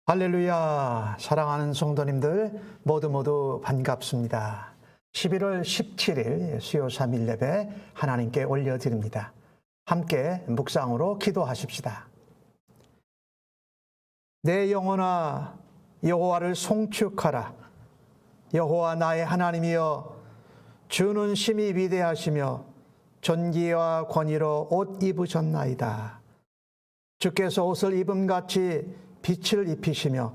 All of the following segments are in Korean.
할렐루야. 사랑하는 성도님들 모두 반갑습니다. 11월 17일 수요 3일 예배 하나님께 올려드립니다. 함께 묵상으로 기도하십시다. 내 영혼아 여호와를 송축하라. 여호와 나의 하나님이여, 주는 심히 위대하시며 존귀와 권위로 옷 입으셨나이다. 주께서 옷을 입음같이 빛을 입히시며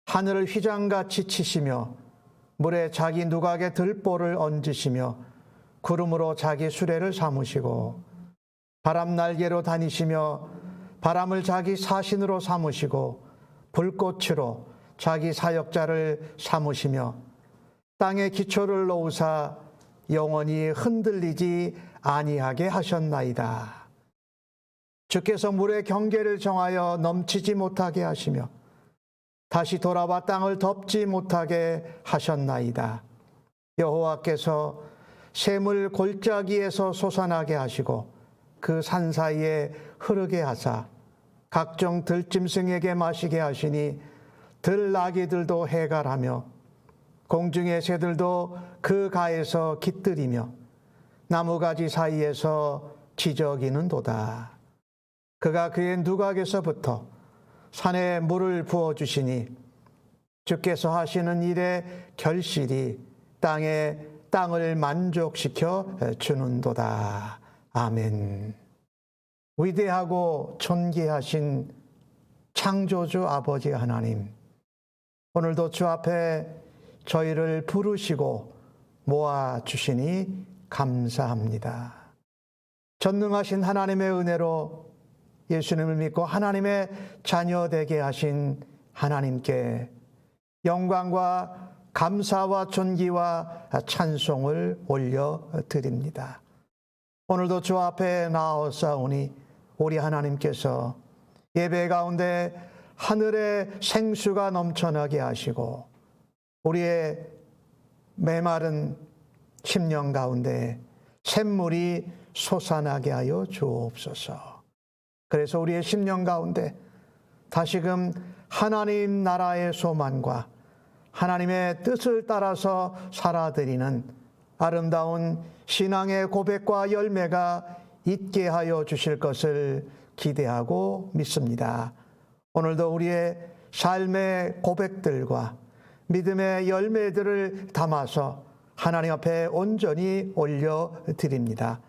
하늘을 휘장같이 치시며 물에 자기 누각에 들보를 얹으시며 구름으로 자기 수레를 삼으시고 바람 날개로 다니시며 바람을 자기 사신으로 삼으시고 불꽃으로 자기 사역자를 삼으시며 땅에 기초를 놓으사 영원히 흔들리지 아니하게 하셨나이다. 주께서 물의 경계를 정하여 넘치지 못하게 하시며 다시 돌아와 땅을 덮지 못하게 하셨나이다. 여호와께서 샘을 골짜기에서 솟아나게 하시고 그 산 사이에 흐르게 하사 각종 들짐승에게 마시게 하시니 들나귀들도 해갈하며 공중의 새들도 그 가에서 깃들이며 나무가지 사이에서 지저귀는도다. 그가 그의 누각에서부터 산에 물을 부어주시니 주께서 하시는 일의 결실이 땅을 만족시켜 주는도다. 아멘. 위대하고 존귀하신 창조주 아버지 하나님, 오늘도 주 앞에 저희를 부르시고 모아주시니 감사합니다. 전능하신 하나님의 은혜로 예수님을 믿고 하나님의 자녀 되게 하신 하나님께 영광과 감사와 존귀와 찬송을 올려드립니다. 오늘도 주 앞에 나아오사오니 우리 하나님께서 예배 가운데 하늘의 생수가 넘쳐나게 하시고 우리의 메마른 심령 가운데 샘물이 솟아나게 하여 주옵소서. 그래서 우리의 심령 가운데 다시금 하나님 나라의 소망과 하나님의 뜻을 따라서 살아드리는 아름다운 신앙의 고백과 열매가 있게 하여 주실 것을 기대하고 믿습니다. 오늘도 우리의 삶의 고백들과 믿음의 열매들을 담아서 하나님 앞에 온전히 올려드립니다.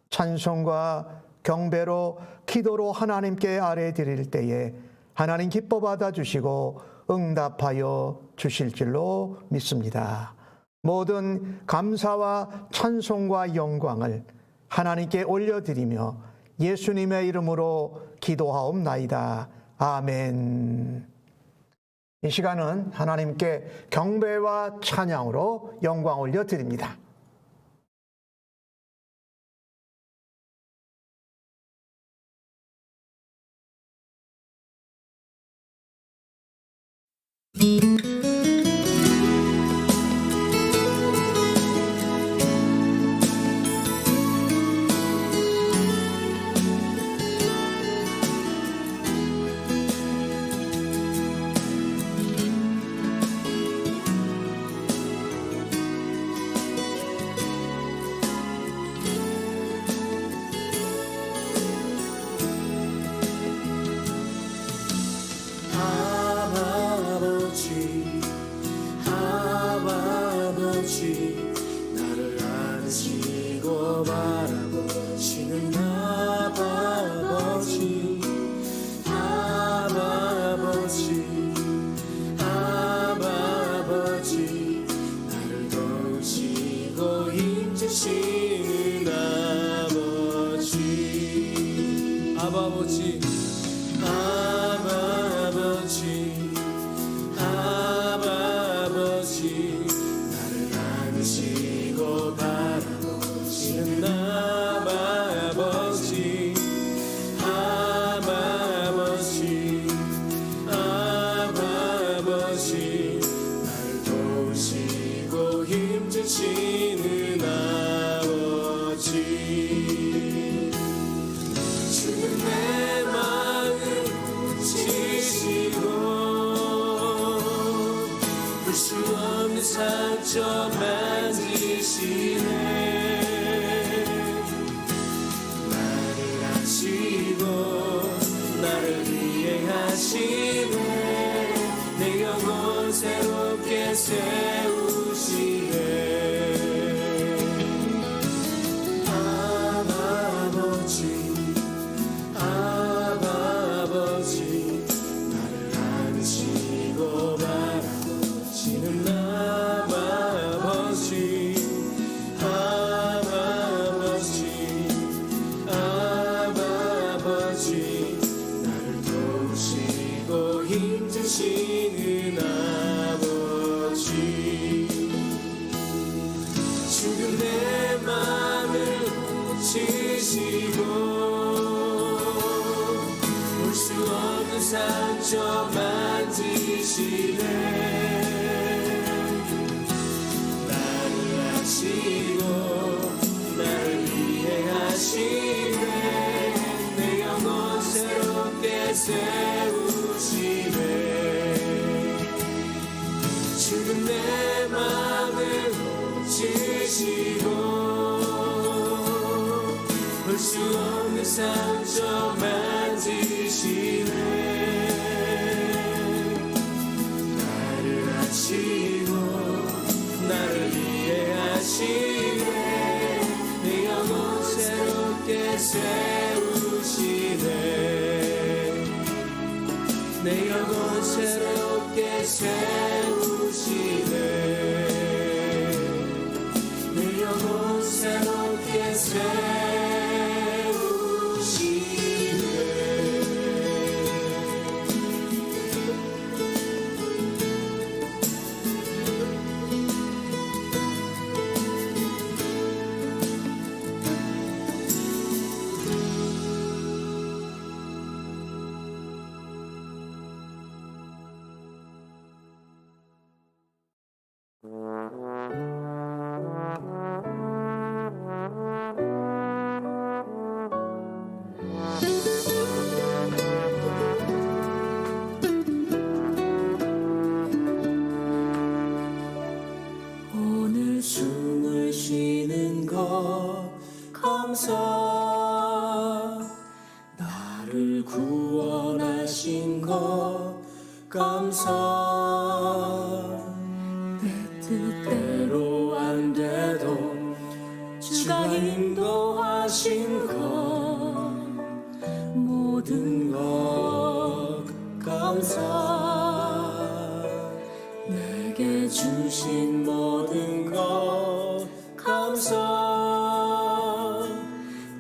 찬송과 경배로 기도로 하나님께 아뢰드릴 때에 하나님 기뻐 받아주시고 응답하여 주실 줄로 믿습니다. 모든 감사와 찬송과 영광을 하나님께 올려드리며 예수님의 이름으로 기도하옵나이다. 아멘. 이 시간은 하나님께 경배와 찬양으로 영광 올려드립니다. 나를 안으시고 바라보시는 아버지, 아버지, 나를 도우시고 힘주시는 아버지, 아버지, 아버지, 나를 안으시고 바라보시는 상처 만지시네 나를 아시고 나를 위해 하시네 내 영혼 새롭게 세우시네 아버지 아버지 나를 안으시고 바라보시는 아버지 아버지 아버지 나를 도우시고 힘주시는 아버지 지금 내 맘을 고치시고 볼 수 없는 상처 만지시네 나를 아시고 나를 위해 하시네 내 영혼 새롭게 세우시네 지금 내 맘을 고치시고 볼 수 없는 상처 만지시네 나를 아시고 나를 위해 하시네 내 영혼 새롭게 세우시네 내 영혼 새롭게 세우시네 내 영혼 새롭게 세우시네 오늘 숨을 쉬는 것 감사 나를 구원하신 것 감사 내 뜻대로 안 돼도 주가 인도하신 것 모든 것 감사 내게 주신 모든 것 감사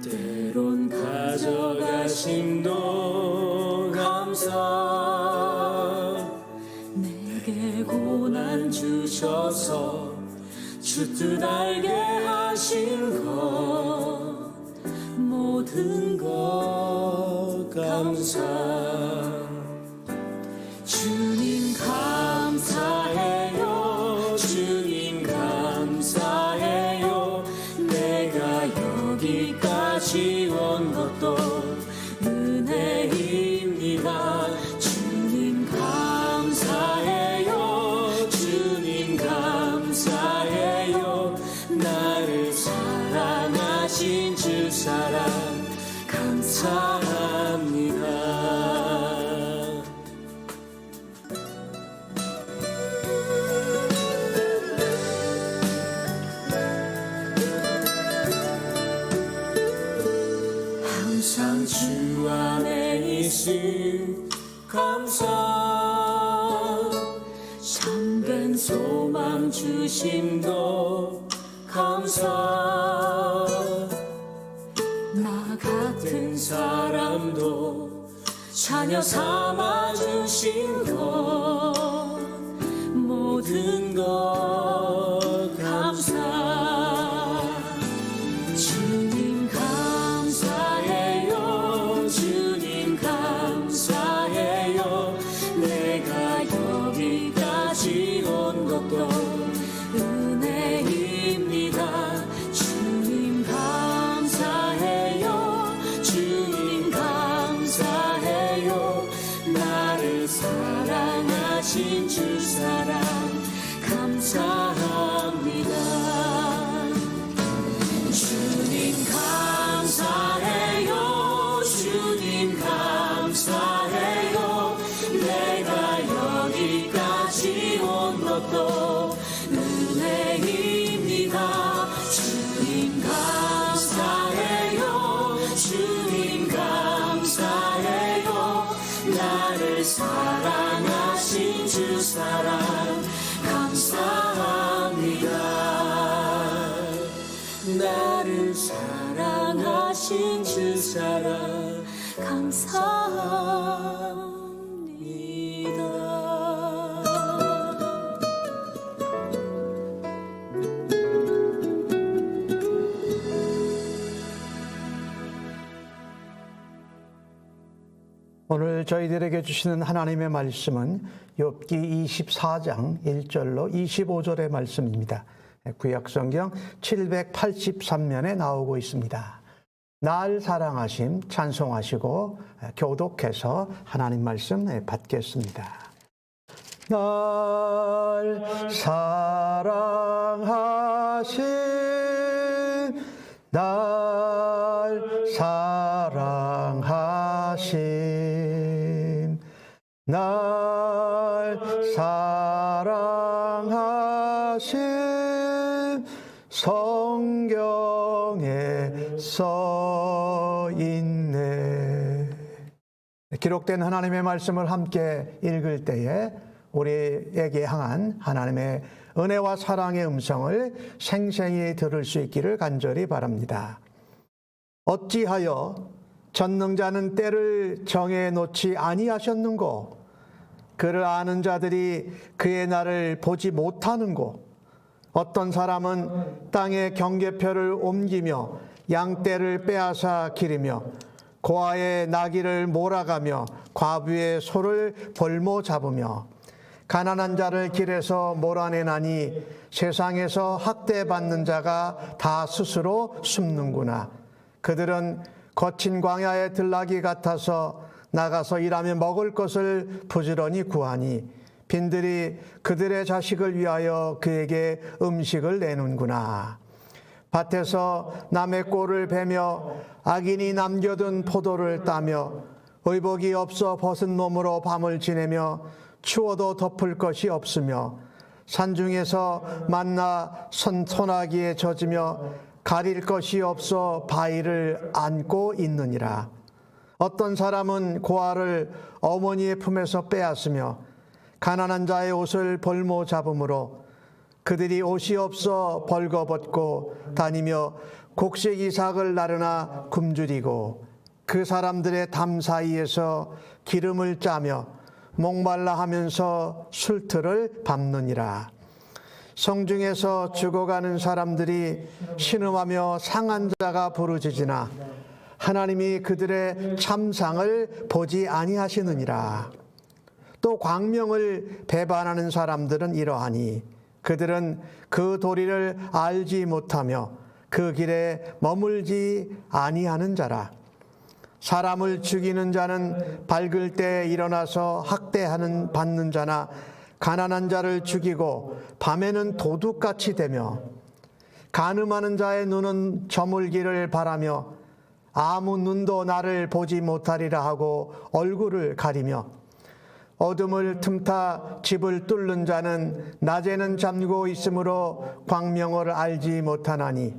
때론 가져가심도 감사 내게 고난 주셔서 주 뜻 알게 하신 것 모든 것 감사 주님 감사해요 주님 감사해요 내가 여기까지 온 것도 은혜입니다 주님 감사해요 주님 감사해요 나를 사랑하신 주 사랑 감사합니다 항상 주 안에 있음 감사 참된 소망 주심도 감사 나 같은 사람도 자녀 삼아 주신 것 모든 것 감사 주님 감사해요 주님 감사해요 내가 여기까지 온 것도 은혜입니다 주님 감사해요 주님 감사해요 나를 사랑하신 주 사랑 감사합니다 것도 은혜입니다. 주님 감사해요. 주님 감사해요. 나를 사랑하신 주 사랑 감사합니다. 나를 사랑하신 주 사랑 감사합니다. 오늘 저희들에게 주시는 하나님의 말씀은 욥기 24장 1절로 25절의 말씀입니다. 구약성경 783면에 나오고 있습니다. 날 사랑하심 찬송하시고 교독해서 하나님 말씀 받겠습니다. 날 사랑하심 날 사랑하심 날 사랑하심 성경에 써 있네. 기록된 하나님의 말씀을 함께 읽을 때에 우리에게 향한 하나님의 은혜와 사랑의 음성을 생생히 들을 수 있기를 간절히 바랍니다. 어찌하여 전능자는 때를 정해 놓지 아니하셨는고 그를 아는 자들이 그의 날을 보지 못하는고 어떤 사람은 땅의 경계표를 옮기며 양떼를 빼앗아 기르며 고아의 나귀를 몰아가며 과부의 소를 볼모 잡으며 가난한 자를 길에서 몰아내나니 세상에서 학대받는 자가 다 스스로 숨는구나. 그들은 거친 광야의 들나귀 같아서 나가서 일하며 먹을 것을 부지런히 구하니 빈들이 그들의 자식을 위하여 그에게 음식을 내는구나. 밭에서 남의 꼴을 베며 악인이 남겨둔 포도를 따며 의복이 없어 벗은 몸으로 밤을 지내며 추워도 덮을 것이 없으며 산중에서 만나 소나기에 젖으며 가릴 것이 없어 바위를 안고 있느니라. 어떤 사람은 고아를 어머니의 품에서 빼앗으며 가난한 자의 옷을 볼모 잡음으로 그들이 옷이 없어 벌거벗고 다니며 곡식 이삭을 나르나 굶주리고 그 사람들의 담 사이에서 기름을 짜며 목말라 하면서 술틀을 밟느니라. 성중에서 죽어가는 사람들이 신음하며 상한 자가 부르짖으나 하나님이 그들의 참상을 보지 아니하시느니라. 또 광명을 배반하는 사람들은 이러하니 그들은 그 도리를 알지 못하며 그 길에 머물지 아니하는 자라. 사람을 죽이는 자는 밝을 때 일어나서 받는 자나 가난한 자를 죽이고 밤에는 도둑같이 되며 간음하는 자의 눈은 저물기를 바라며 아무 눈도 나를 보지 못하리라 하고 얼굴을 가리며 어둠을 틈타 집을 뚫는 자는 낮에는 잠고 있으므로 광명을 알지 못하나니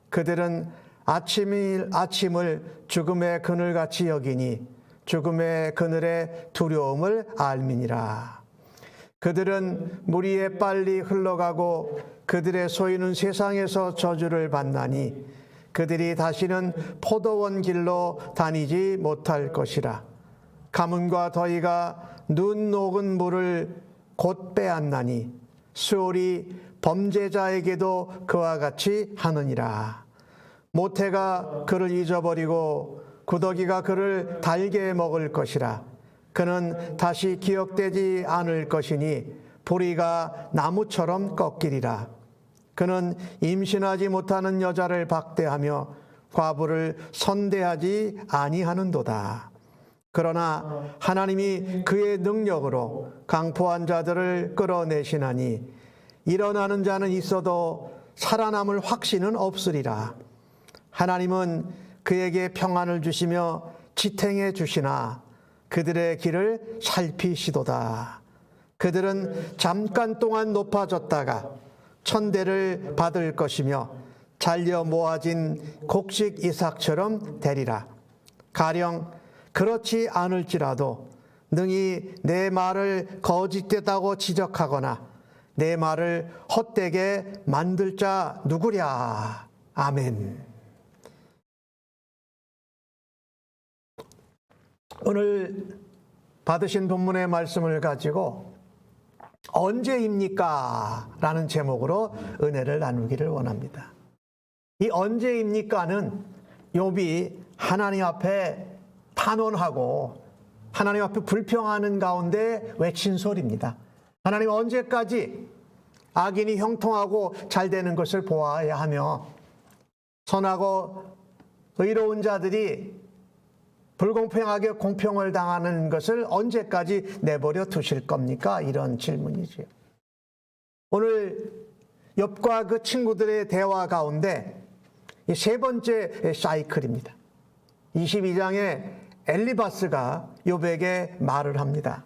그들은 아침을 죽음의 그늘같이 여기니 죽음의 그늘의 두려움을 알미니라. 그들은 무리에 빨리 흘러가고 그들의 소유는 세상에서 저주를 받나니 그들이 다시는 포도원 길로 다니지 못할 것이라. 가뭄과 더위가 눈 녹은 물을 곧 빼앗나니 수월이 범죄자에게도 그와 같이 하느니라. 모태가 그를 잊어버리고 구더기가 그를 달게 먹을 것이라. 그는 다시 기억되지 않을 것이니 보리가 나무처럼 꺾이리라. 그는 임신하지 못하는 여자를 박대하며 과부를 선대하지 아니하는도다. 그러나 하나님이 그의 능력으로 강포한 자들을 끌어내시나니 일어나는 자는 있어도 살아남을 확신은 없으리라. 하나님은 그에게 평안을 주시며 지탱해 주시나 그들의 길을 살피시도다. 그들은 잠깐 동안 높아졌다가 천대를 받을 것이며 잘려 모아진 곡식 이삭처럼 되리라. 가령 그렇지 않을지라도 능히 내 말을 거짓되다고 지적하거나 내 말을 헛되게 만들 자 누구랴. 아멘. 오늘 받으신 본문의 말씀을 가지고 언제입니까? 라는 제목으로 은혜를 나누기를 원합니다. 이 언제입니까는 욥이 하나님 앞에 탄원하고 하나님 앞에 불평하는 가운데 외친 소리입니다. 하나님, 언제까지 악인이 형통하고 잘 되는 것을 보아야 하며 선하고 의로운 자들이 불공평하게 공평을 당하는 것을 언제까지 내버려 두실 겁니까? 이런 질문이지요. 오늘 욥과 그 친구들의 대화 가운데 이 세 번째 사이클입니다. 22장에 엘리바스가 욥에게 말을 합니다.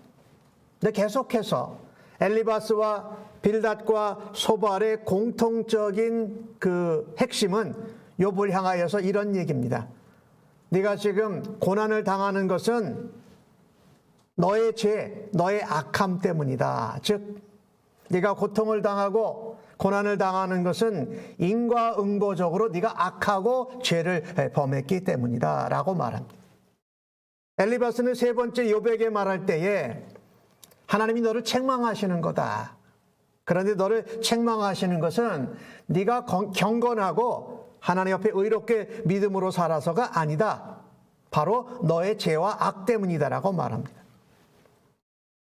근데 계속해서 엘리바스와 빌닷과 소발의 공통적인 그 핵심은 욥을 향하여서 이런 얘기입니다. 네가 지금 고난을 당하는 것은 너의 죄, 너의 악함 때문이다. 즉, 네가 고통을 당하고 고난을 당하는 것은 인과응보적으로 네가 악하고 죄를 범했기 때문이다 라고 말합니다. 엘리바스는 세 번째 욥에게 말할 때에 하나님이 너를 책망하시는 거다. 그런데 너를 책망하시는 것은 네가 경건하고 하나님 앞에 의롭게 믿음으로 살아서가 아니다. 바로 너의 죄와 악 때문이다라고 말합니다.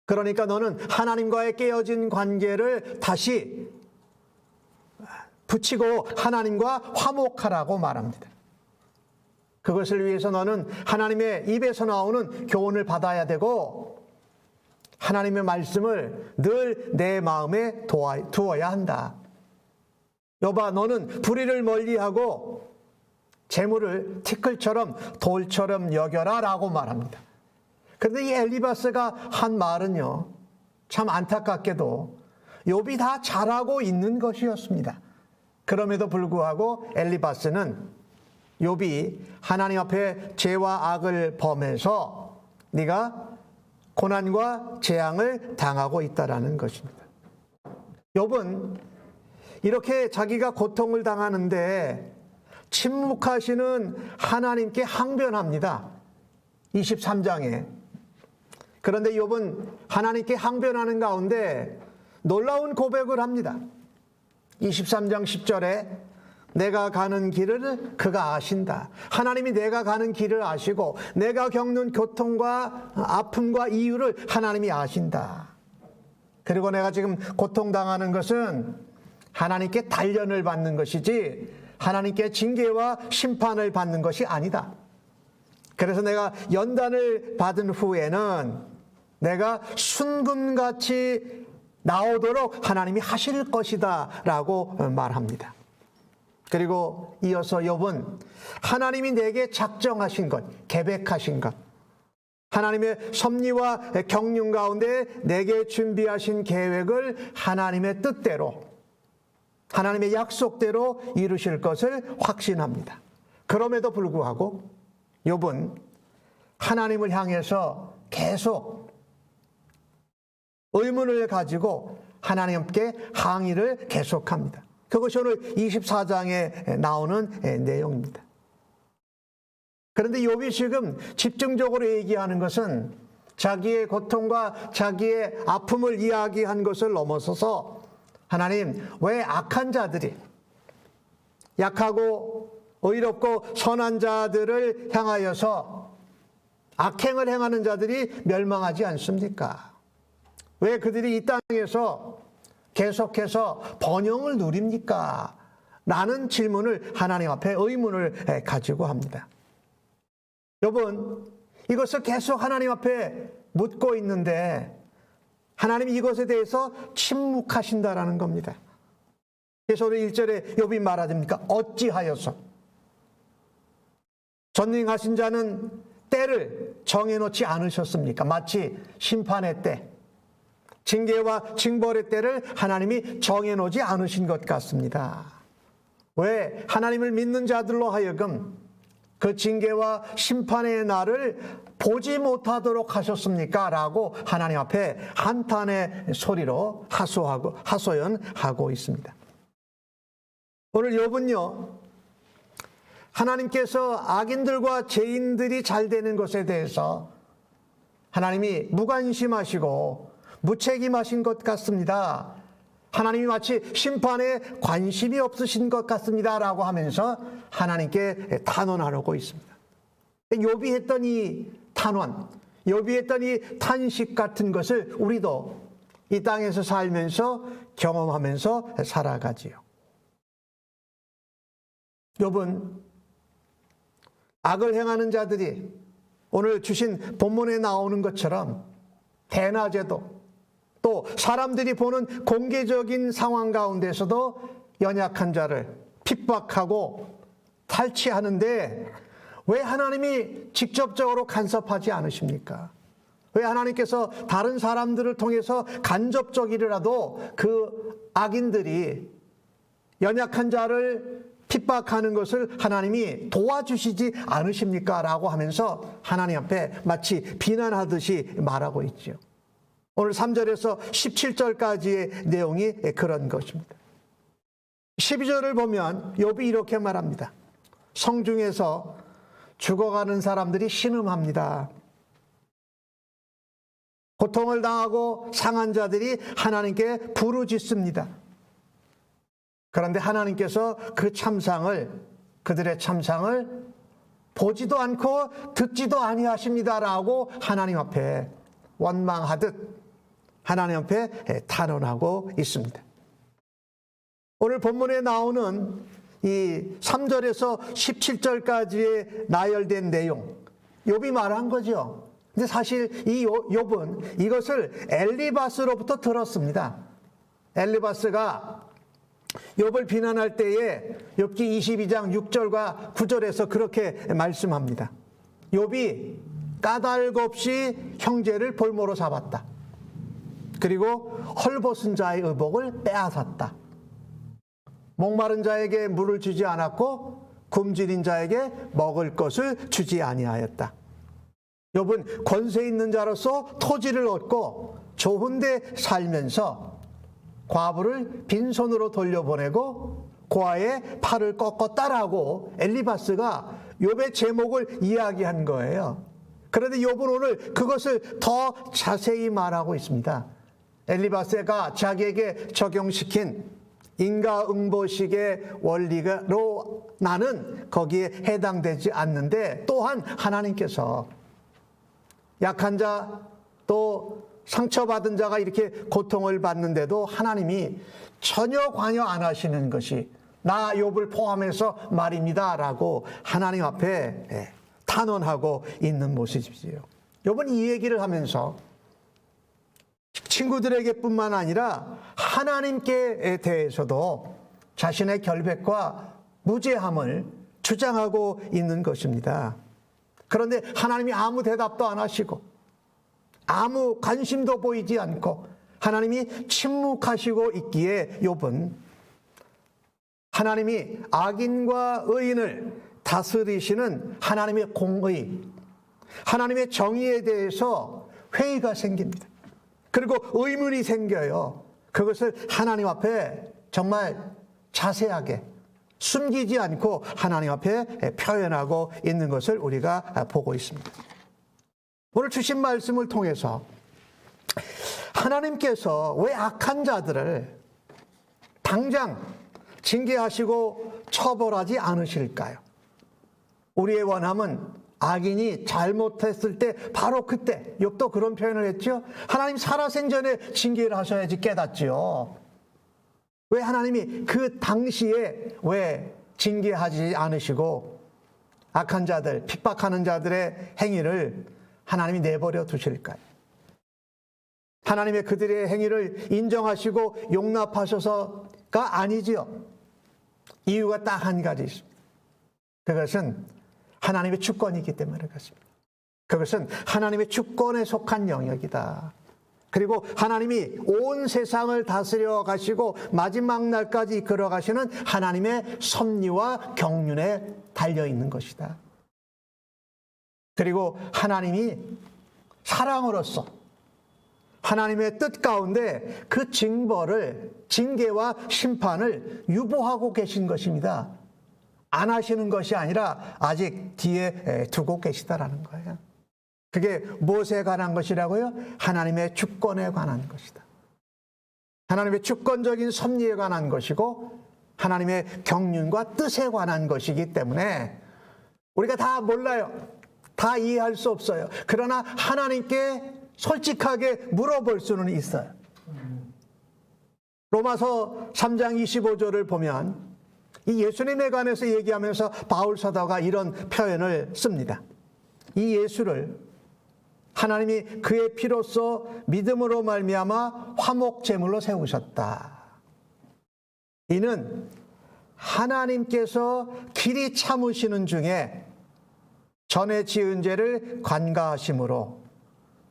그러니까 너는 하나님과의 깨어진 관계를 다시 붙이고 하나님과 화목하라고 말합니다. 그것을 위해서 너는 하나님의 입에서 나오는 교훈을 받아야 되고 하나님의 말씀을 늘 내 마음에 두어야 한다. 여봐, 너는 불의를 멀리하고 재물을 티끌처럼 돌처럼 여겨라 라고 말합니다. 그런데 이 엘리바스가 한 말은요, 참 안타깝게도 욥이 다 잘하고 있는 것이었습니다. 그럼에도 불구하고 엘리바스는 욥이 하나님 앞에 죄와 악을 범해서 네가 고난과 재앙을 당하고 있다라는 것입니다. 욥은 이렇게 자기가 고통을 당하는데 침묵하시는 하나님께 항변합니다. 23장에. 그런데 욥은 하나님께 항변하는 가운데 놀라운 고백을 합니다. 23장 10절에 내가 가는 길을 그가 아신다. 하나님이 내가 가는 길을 아시고 내가 겪는 고통과 아픔과 이유를 하나님이 아신다. 그리고 내가 지금 고통당하는 것은 하나님께 단련을 받는 것이지 하나님께 징계와 심판을 받는 것이 아니다. 그래서 내가 연단을 받은 후에는 내가 순금같이 나오도록 하나님이 하실 것이다 라고 말합니다. 그리고 이어서 욥은 하나님이 내게 작정하신 것, 계획하신 것, 하나님의 섭리와 경륜 가운데 내게 준비하신 계획을 하나님의 뜻대로, 하나님의 약속대로 이루실 것을 확신합니다. 그럼에도 불구하고 욥은 하나님을 향해서 계속 의문을 가지고 하나님께 항의를 계속합니다. 그것이 오늘 24장에 나오는 내용입니다. 그런데 욥이 지금 집중적으로 얘기하는 것은 자기의 고통과 자기의 아픔을 이야기한 것을 넘어서서 하나님, 왜 악한 자들이, 약하고 의롭고 선한 자들을 향하여서 악행을 행하는 자들이 멸망하지 않습니까? 왜 그들이 이 땅에서 계속해서 번영을 누립니까? 라는 질문을 하나님 앞에 의문을 가지고 합니다. 여러분, 이것을 계속 하나님 앞에 묻고 있는데 하나님이 이것에 대해서 침묵하신다라는 겁니다. 그래서 오늘 1절에 욥이 말하십니까? 어찌하여서? 전능하신 자는 때를 정해놓지 않으셨습니까? 마치 심판의 때, 징계와 징벌의 때를 하나님이 정해놓지 않으신 것 같습니다. 왜 하나님을 믿는 자들로 하여금 그 징계와 심판의 날을 보지 못하도록 하셨습니까? 라고 하나님 앞에 한탄의 소리로 하소연하고 있습니다. 오늘 욥은요, 하나님께서 악인들과 죄인들이 잘 되는 것에 대해서 하나님이 무관심하시고 무책임하신 것 같습니다. 하나님이 마치 심판에 관심이 없으신 것 같습니다. 라고 하면서 하나님께 탄원하고 있습니다. 욥이 했던 이 탄원, 욥이 했던 이 탄식 같은 것을 우리도 이 땅에서 살면서 경험하면서 살아가지요. 욥은 악을 행하는 자들이 오늘 주신 본문에 나오는 것처럼 대낮에도 또 사람들이 보는 공개적인 상황 가운데서도 연약한 자를 핍박하고 탈취하는데 왜 하나님이 직접적으로 간섭하지 않으십니까? 왜 하나님께서 다른 사람들을 통해서 간접적이라도 그 악인들이 연약한 자를 핍박하는 것을 하나님이 도와주시지 않으십니까? 라고 하면서 하나님 앞에 마치 비난하듯이 말하고 있죠. 오늘 3절에서 17절까지의 내용이 그런 것입니다. 12절을 보면 욥이 이렇게 말합니다. 성중에서 죽어가는 사람들이 신음합니다. 고통을 당하고 상한 자들이 하나님께 부르짖습니다. 그런데 하나님께서 그들의 참상을 보지도 않고 듣지도 아니하십니다라고 하나님 앞에 원망하듯 하나님 앞에 탄원하고 있습니다. 오늘 본문에 나오는 이 3절에서 17절까지의 나열된 내용, 욥이 말한 거죠. 근데 사실 이 욥은 이것을 엘리바스로부터 들었습니다. 엘리바스가 욥을 비난할 때에 욥기 22장 6절과 9절에서 그렇게 말씀합니다. 욥이 까닭 없이 형제를 볼모로 잡았다. 그리고 헐벗은 자의 의복을 빼앗았다. 목마른 자에게 물을 주지 않았고 굶주린 자에게 먹을 것을 주지 아니하였다. 욥은 권세 있는 자로서 토지를 얻고 좋은 데 살면서 과부를 빈손으로 돌려보내고 고아의 팔을 꺾었다라고 엘리바스가 욥의 제목을 이야기한 거예요. 그런데 욥은 오늘 그것을 더 자세히 말하고 있습니다. 엘리바스가 자기에게 적용시킨 인과응보식의 원리로 나는 거기에 해당되지 않는데 또한 하나님께서 약한 자 또 상처받은 자가 이렇게 고통을 받는데도 하나님이 전혀 관여 안 하시는 것이 나 욥을 포함해서 말입니다 라고 하나님 앞에 탄원하고 있는 모습이지요. 욥은 이 얘기를 하면서 친구들에게 뿐만 아니라 하나님께 대해서도 자신의 결백과 무죄함을 주장하고 있는 것입니다. 그런데 하나님이 아무 대답도 안 하시고 아무 관심도 보이지 않고 하나님이 침묵하시고 있기에 욥은 하나님이 악인과 의인을 다스리시는 하나님의 공의, 하나님의 정의에 대해서 회의가 생깁니다. 그리고 의문이 생겨요. 그것을 하나님 앞에 정말 자세하게 숨기지 않고 하나님 앞에 표현하고 있는 것을 우리가 보고 있습니다. 오늘 주신 말씀을 통해서 하나님께서 왜 악한 자들을 당장 징계하시고 처벌하지 않으실까요? 우리의 원함은 악인이 잘못했을 때 바로 그때, 욥도 그런 표현을 했죠. 하나님 살아생전에 징계를 하셔야지 깨닫지요. 왜 하나님이 그 당시에 왜 징계하지 않으시고 악한 자들, 핍박하는 자들의 행위를 하나님이 내버려 두실까요? 하나님의 그들의 행위를 인정하시고 용납하셔서가 아니지요. 이유가 딱 한 가지 있습니다. 그것은 하나님의 주권이기 때문에 그렇습니다. 그것은 하나님의 주권에 속한 영역이다. 그리고 하나님이 온 세상을 다스려 가시고 마지막 날까지 이끌어 가시는 하나님의 섭리와 경륜에 달려 있는 것이다. 그리고 하나님이 사랑으로서 하나님의 뜻 가운데 그 징계와 심판을 유보하고 계신 것입니다. 안 하시는 것이 아니라 아직 뒤에 두고 계시다라는 거예요. 그게 무엇에 관한 것이라고요? 하나님의 주권에 관한 것이다. 하나님의 주권적인 섭리에 관한 것이고 하나님의 경륜과 뜻에 관한 것이기 때문에 우리가 다 몰라요. 다 이해할 수 없어요. 그러나 하나님께 솔직하게 물어볼 수는 있어요. 로마서 3장 25절을 보면 이 예수님에 관해서 얘기하면서 바울 사도가 이런 표현을 씁니다. 이 예수를 하나님이 그의 피로써 믿음으로 말미암아 화목제물로 세우셨다. 이는 하나님께서 길이 참으시는 중에 전에 지은 죄를 관가하심으로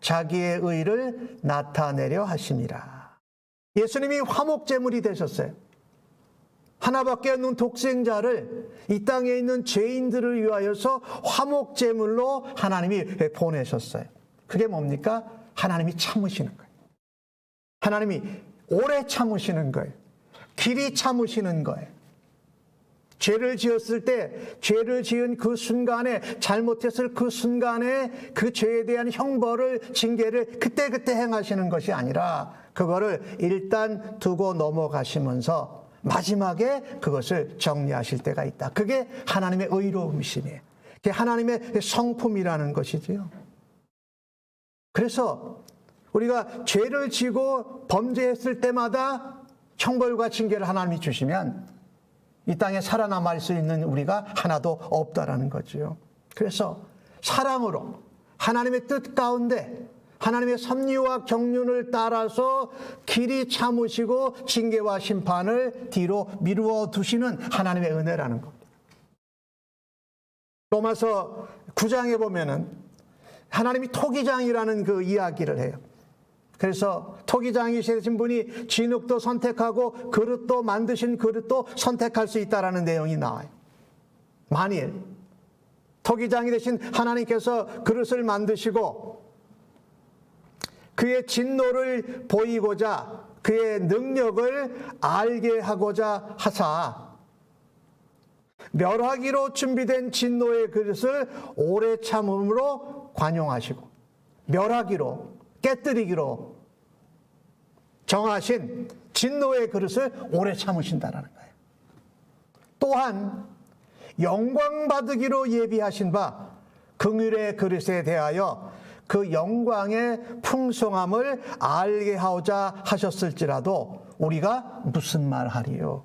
자기의 의를 나타내려 하심이라. 예수님이 화목제물이 되셨어요. 하나밖에 없는 독생자를 이 땅에 있는 죄인들을 위하여서 화목제물로 하나님이 보내셨어요. 그게 뭡니까? 하나님이 참으시는 거예요. 하나님이 오래 참으시는 거예요. 길이 참으시는 거예요. 죄를 지었을 때 죄를 지은 그 순간에 잘못했을 그 순간에 그 죄에 대한 형벌을 징계를 그때그때 행하시는 것이 아니라 그거를 일단 두고 넘어가시면서 마지막에 그것을 정리하실 때가 있다. 그게 하나님의 의로우심이에요. 그게 하나님의 성품이라는 것이지요. 그래서 우리가 죄를 지고 범죄했을 때마다 형벌과 징계를 하나님이 주시면 이 땅에 살아남을 수 있는 우리가 하나도 없다라는 거죠. 그래서 사랑으로 하나님의 뜻 가운데 하나님의 섭리와 경륜을 따라서 길이 참으시고 징계와 심판을 뒤로 미루어 두시는 하나님의 은혜라는 겁니다. 로마서 9장에 보면은 하나님이 토기장이라는 그 이야기를 해요. 그래서 토기장이신 분이 진흙도 선택하고 그릇도 만드신 그릇도 선택할 수 있다라는 내용이 나와요. 만일 토기장이 되신 하나님께서 그릇을 만드시고 그의 진노를 보이고자 그의 능력을 알게 하고자 하사 멸하기로 준비된 진노의 그릇을 오래 참음으로 관용하시고 멸하기로 깨뜨리기로 정하신 진노의 그릇을 오래 참으신다는 거예요. 또한 영광 받으기로 예비하신 바 긍휼의 그릇에 대하여 그 영광의 풍성함을 알게 하고자 하셨을지라도 우리가 무슨 말 하리요?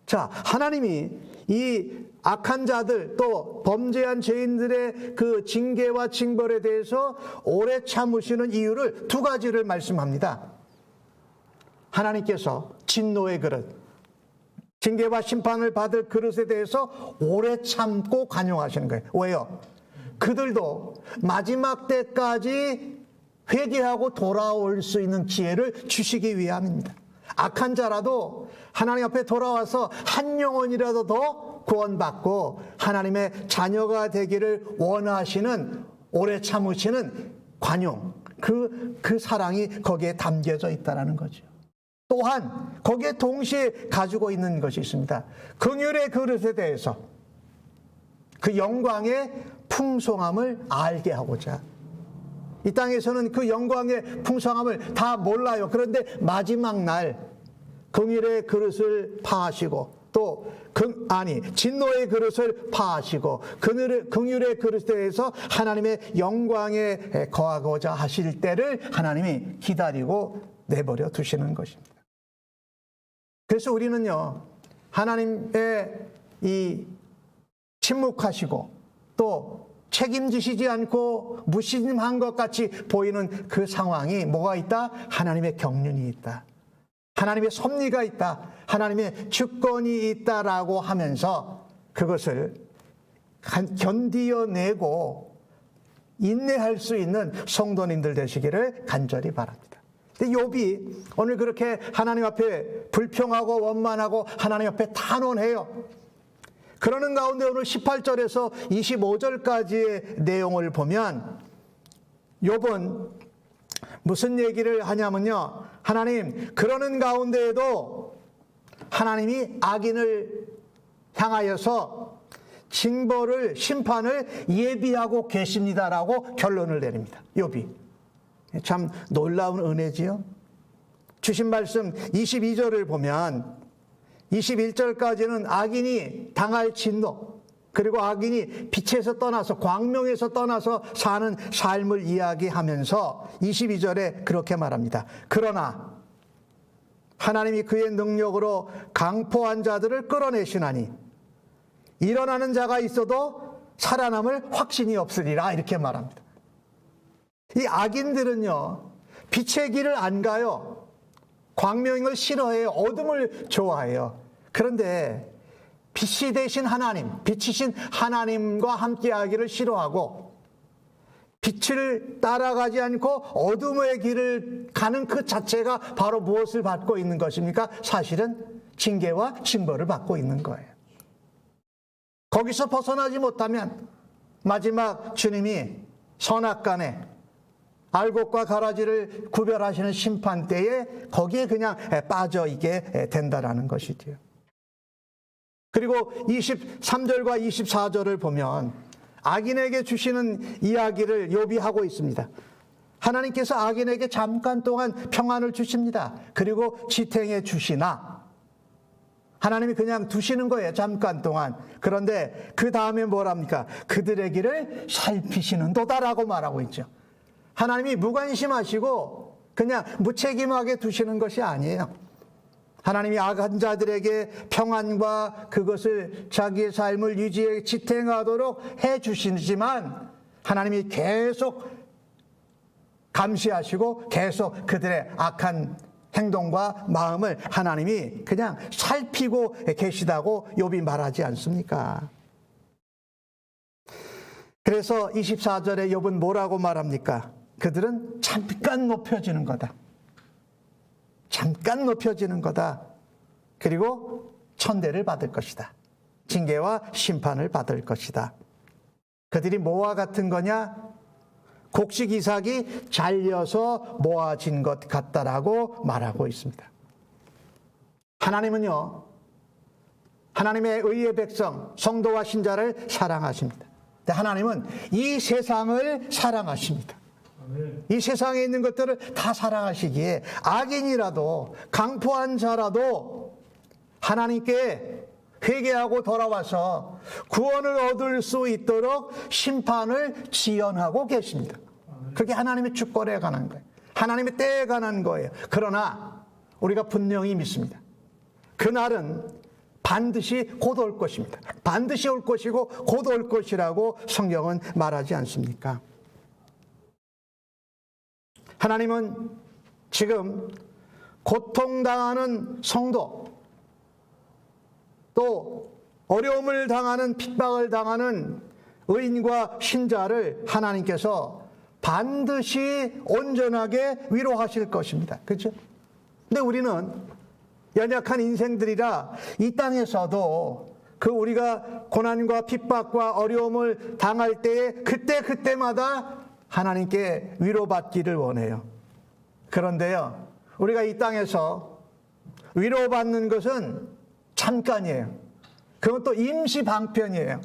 자, 하나님이 이 악한 자들 또 범죄한 죄인들의 그 징계와 징벌에 대해서 오래 참으시는 이유를 두 가지를 말씀합니다. 하나님께서 진노의 그릇, 징계와 심판을 받을 그릇에 대해서 오래 참고 관용하시는 거예요. 왜요? 그들도 마지막 때까지 회개하고 돌아올 수 있는 기회를 주시기 위함입니다. 악한 자라도 하나님 앞에 돌아와서 한 영혼이라도 더 구원받고 하나님의 자녀가 되기를 원하시는 오래 참으시는 관용, 그 사랑이 거기에 담겨져 있다는 거죠. 또한 거기에 동시에 가지고 있는 것이 있습니다. 긍휼의 그릇에 대해서 그 영광의 풍성함을 알게 하고자. 이 땅에서는 그 영광의 풍성함을 다 몰라요. 그런데 마지막 날 긍휼의 그릇을 파하시고 또 진노의 그릇을 파하시고 긍휼의 그릇에 대해서 하나님의 영광에 거하고자 하실 때를 하나님이 기다리고 내버려 두시는 것입니다. 그래서 우리는요, 하나님의 이 침묵하시고 또 책임지시지 않고 무심한 것 같이 보이는 그 상황이 뭐가 있다? 하나님의 경륜이 있다. 하나님의 섭리가 있다. 하나님의 주권이 있다라고 하면서 그것을 견디어내고 인내할 수 있는 성도님들 되시기를 간절히 바랍니다. 근데 욥이 오늘 그렇게 하나님 앞에 불평하고 원만하고 하나님 앞에 탄원해요. 그러는 가운데 오늘 18절에서 25절까지의 내용을 보면 욥은 무슨 얘기를 하냐면요. 하나님, 그러는 가운데에도 하나님이 악인을 향하여서 징벌을, 심판을 예비하고 계십니다라고 결론을 내립니다. 욥이. 참 놀라운 은혜지요. 주신 말씀 22절을 보면 21절까지는 악인이 당할 진노, 그리고 악인이 빛에서 떠나서 광명에서 떠나서 사는 삶을 이야기하면서 22절에 그렇게 말합니다. 그러나 하나님이 그의 능력으로 강포한 자들을 끌어내시나니 일어나는 자가 있어도 살아남을 확신이 없으리라, 이렇게 말합니다. 이 악인들은요, 빛의 길을 안 가요. 광명을 싫어해요. 어둠을 좋아해요. 그런데 빛이 되신 하나님, 빛이신 하나님과 함께하기를 싫어하고 빛을 따라가지 않고 어둠의 길을 가는 그 자체가 바로 무엇을 받고 있는 것입니까? 사실은 징계와 징벌을 받고 있는 거예요. 거기서 벗어나지 못하면 마지막 주님이 선악간에 알곡과 가라지를 구별하시는 심판 때에 거기에 그냥 빠져 있게 된다라는 것이지요. 그리고 23절과 24절을 보면 악인에게 주시는 이야기를 욥이 하고 있습니다. 하나님께서 악인에게 잠깐 동안 평안을 주십니다. 그리고 지탱해 주시나 하나님이 그냥 두시는 거예요. 잠깐 동안. 그런데 그 다음에 뭐랍니까? 그들의 길을 살피시는도다라고 말하고 있죠. 하나님이 무관심하시고 그냥 무책임하게 두시는 것이 아니에요. 하나님이 악한 자들에게 평안과 그것을 자기의 삶을 유지해 지탱하도록 해 주시지만 하나님이 계속 감시하시고 계속 그들의 악한 행동과 마음을 하나님이 그냥 살피고 계시다고 욥이 말하지 않습니까? 그래서 24절에 욥은 뭐라고 말합니까? 그들은 잠깐 높여지는 거다. 잠깐 높여지는 거다. 그리고 천대를 받을 것이다. 징계와 심판을 받을 것이다. 그들이 뭐와 같은 거냐? 곡식 이삭이 잘려서 모아진 것 같다라고 말하고 있습니다. 하나님은요, 하나님의 의의 백성, 성도와 신자를 사랑하십니다. 근데 하나님은 이 세상을 사랑하십니다. 이 세상에 있는 것들을 다 사랑하시기에 악인이라도 강포한 자라도 하나님께 회개하고 돌아와서 구원을 얻을 수 있도록 심판을 지연하고 계십니다. 그게 하나님의 주권에 관한 거예요. 하나님의 때에 관한 거예요. 그러나 우리가 분명히 믿습니다. 그날은 반드시 곧 올 것입니다. 반드시 올 것이고 곧 올 것이라고 성경은 말하지 않습니까? 하나님은 지금 고통당하는 성도, 또 어려움을 당하는, 핍박을 당하는 의인과 신자를 하나님께서 반드시 온전하게 위로하실 것입니다. 그렇죠? 근데 우리는 연약한 인생들이라 이 땅에서도 그 우리가 고난과 핍박과 어려움을 당할 때에 그때마다 하나님께 위로받기를 원해요. 그런데요, 우리가 이 땅에서 위로받는 것은 잠깐이에요. 그건 또 임시 방편이에요.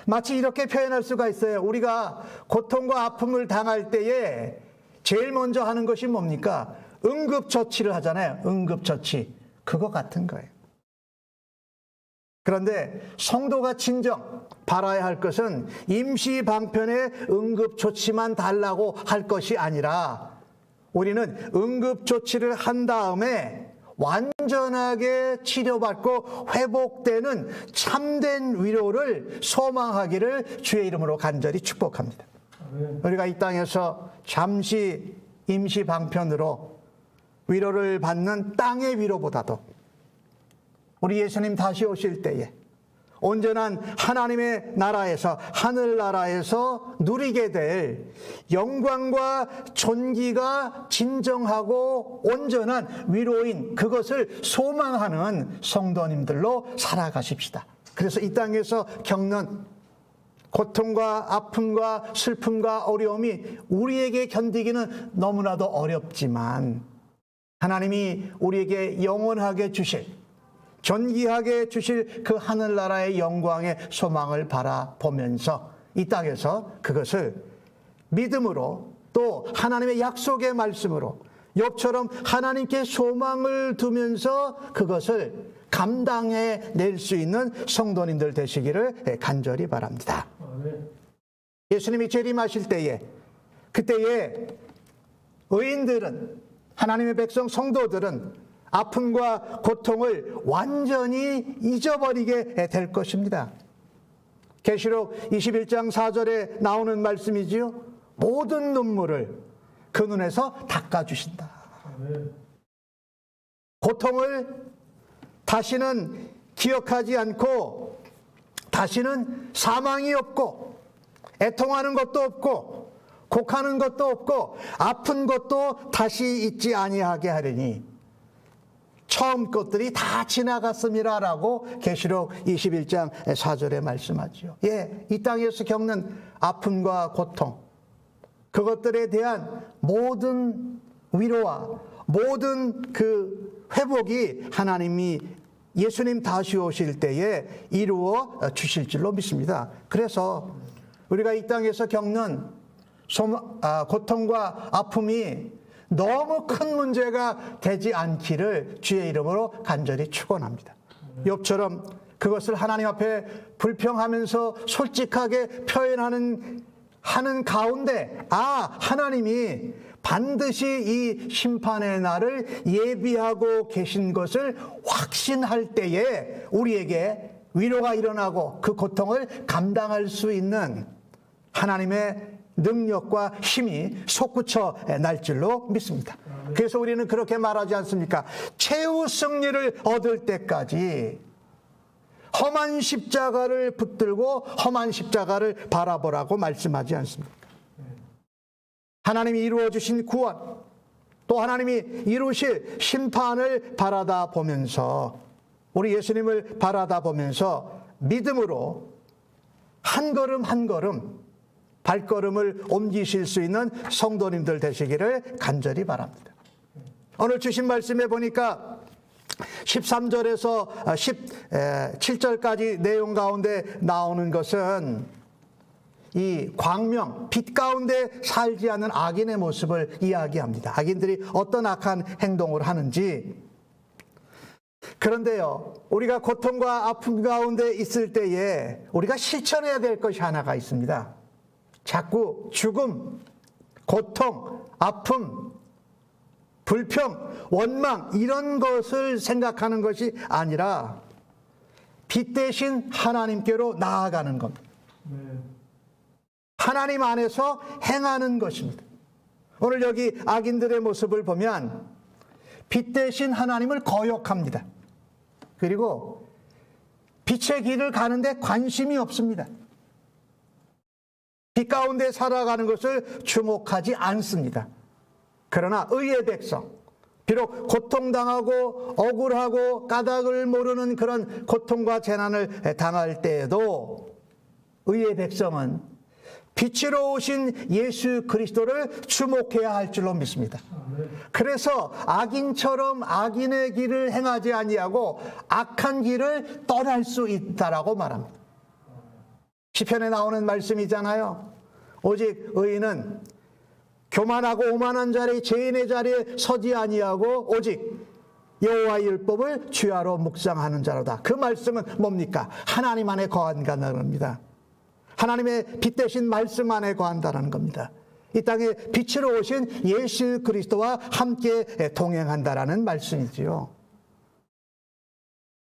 마치 이렇게 표현할 수가 있어요. 우리가 고통과 아픔을 당할 때에 제일 먼저 하는 것이 뭡니까? 응급처치를 하잖아요. 응급처치. 그거 같은 거예요. 그런데 성도가 진정 바라야 할 것은 임시 방편의 응급조치만 달라고 할 것이 아니라 우리는 응급조치를 한 다음에 완전하게 치료받고 회복되는 참된 위로를 소망하기를 주의 이름으로 간절히 축복합니다. 우리가 이 땅에서 잠시 임시 방편으로 위로를 받는 땅의 위로보다도 우리 예수님 다시 오실 때에 온전한 하나님의 나라에서, 하늘나라에서 누리게 될 영광과 존귀가 진정하고 온전한 위로인 그것을 소망하는 성도님들로 살아가십시다. 그래서 이 땅에서 겪는 고통과 아픔과 슬픔과 어려움이 우리에게 견디기는 너무나도 어렵지만 하나님이 우리에게 영원하게 주실, 존귀하게 주실 그 하늘나라의 영광의 소망을 바라보면서 이 땅에서 그것을 믿음으로 또 하나님의 약속의 말씀으로 욥처럼 하나님께 소망을 두면서 그것을 감당해 낼 수 있는 성도님들 되시기를 간절히 바랍니다. 예수님이 재림하실 때에, 그때에 의인들은, 하나님의 백성 성도들은 아픔과 고통을 완전히 잊어버리게 될 것입니다. 계시록 21장 4절에 나오는 말씀이지요. 모든 눈물을 그 눈에서 닦아주신다. 고통을 다시는 기억하지 않고, 다시는 사망이 없고, 애통하는 것도 없고, 곡하는 것도 없고, 아픈 것도 다시 있지 아니하게 하리니 처음 것들이 다 지나갔음이라라고 계시록 21장 4절에 말씀하죠. 예, 이 땅에서 겪는 아픔과 고통, 그것들에 대한 모든 위로와 모든 그 회복이 하나님이 예수님 다시 오실 때에 이루어 주실 줄로 믿습니다. 그래서 우리가 이 땅에서 겪는 고통과 아픔이 너무 큰 문제가 되지 않기를 주의 이름으로 간절히 축원합니다. 욥처럼 그것을 하나님 앞에 불평하면서 솔직하게 표현하는 가운데, 하나님이 반드시 이 심판의 날을 예비하고 계신 것을 확신할 때에 우리에게 위로가 일어나고 그 고통을 감당할 수 있는 하나님의 능력과 힘이 솟구쳐 날 줄로 믿습니다. 그래서 우리는 그렇게 말하지 않습니까? 최후 승리를 얻을 때까지 험한 십자가를 붙들고 험한 십자가를 바라보라고 말씀하지 않습니까? 하나님이 이루어 주신 구원, 또 하나님이 이루실 심판을 바라다 보면서, 우리 예수님을 바라다 보면서 믿음으로 한 걸음 한 걸음 발걸음을 옮기실 수 있는 성도님들 되시기를 간절히 바랍니다. 오늘 주신 말씀에 보니까 13절에서 17절까지 내용 가운데 나오는 것은 이 광명, 빛 가운데 살지 않는 악인의 모습을 이야기합니다. 악인들이 어떤 악한 행동을 하는지. 그런데요, 우리가 고통과 아픔 가운데 있을 때에 우리가 실천해야 될 것이 하나가 있습니다. 자꾸 죽음, 고통, 아픔, 불평, 원망 이런 것을 생각하는 것이 아니라 빛 대신 하나님께로 나아가는 겁니다. 하나님 안에서 행하는 것입니다. 오늘 여기 악인들의 모습을 보면 빛 대신 하나님을 거역합니다. 그리고 빛의 길을 가는데 관심이 없습니다. 빛 가운데 살아가는 것을 주목하지 않습니다. 그러나 의의 백성, 비록 고통당하고 억울하고 까닭을 모르는 그런 고통과 재난을 당할 때에도 의의 백성은 빛으로 오신 예수 그리스도를 주목해야 할 줄로 믿습니다. 그래서 악인처럼 악인의 길을 행하지 아니하고 악한 길을 떠날 수 있다라고 말합니다. 시편에 나오는 말씀이잖아요. 오직 의인은 교만하고 오만한 자리, 죄인의 자리에 서지 아니하고 오직 여호와의 율법을 주야로 묵상하는 자로다. 그 말씀은 뭡니까? 하나님 안에 거한다는 겁니다. 하나님의 빛 대신 말씀 안에 거한다는 겁니다. 이 땅에 빛으로 오신 예수 그리스도와 함께 동행한다라는 말씀이지요.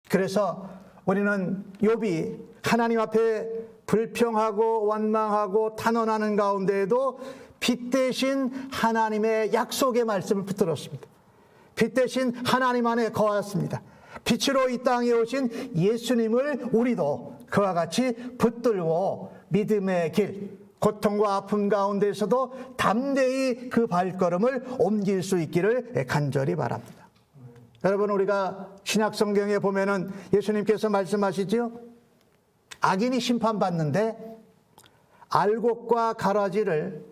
그래서 우리는 욥이 하나님 앞에 불평하고 원망하고 탄원하는 가운데에도 빛 대신 하나님의 약속의 말씀을 붙들었습니다. 빛 대신 하나님 안에 거하였습니다. 빛으로 이 땅에 오신 예수님을 우리도 그와 같이 붙들고 믿음의 길, 고통과 아픔 가운데서도 담대히 그 발걸음을 옮길 수 있기를 간절히 바랍니다. 여러분, 우리가 신약 성경에 보면은 예수님께서 말씀하시죠. 악인이 심판받는데 알곡과 가라지를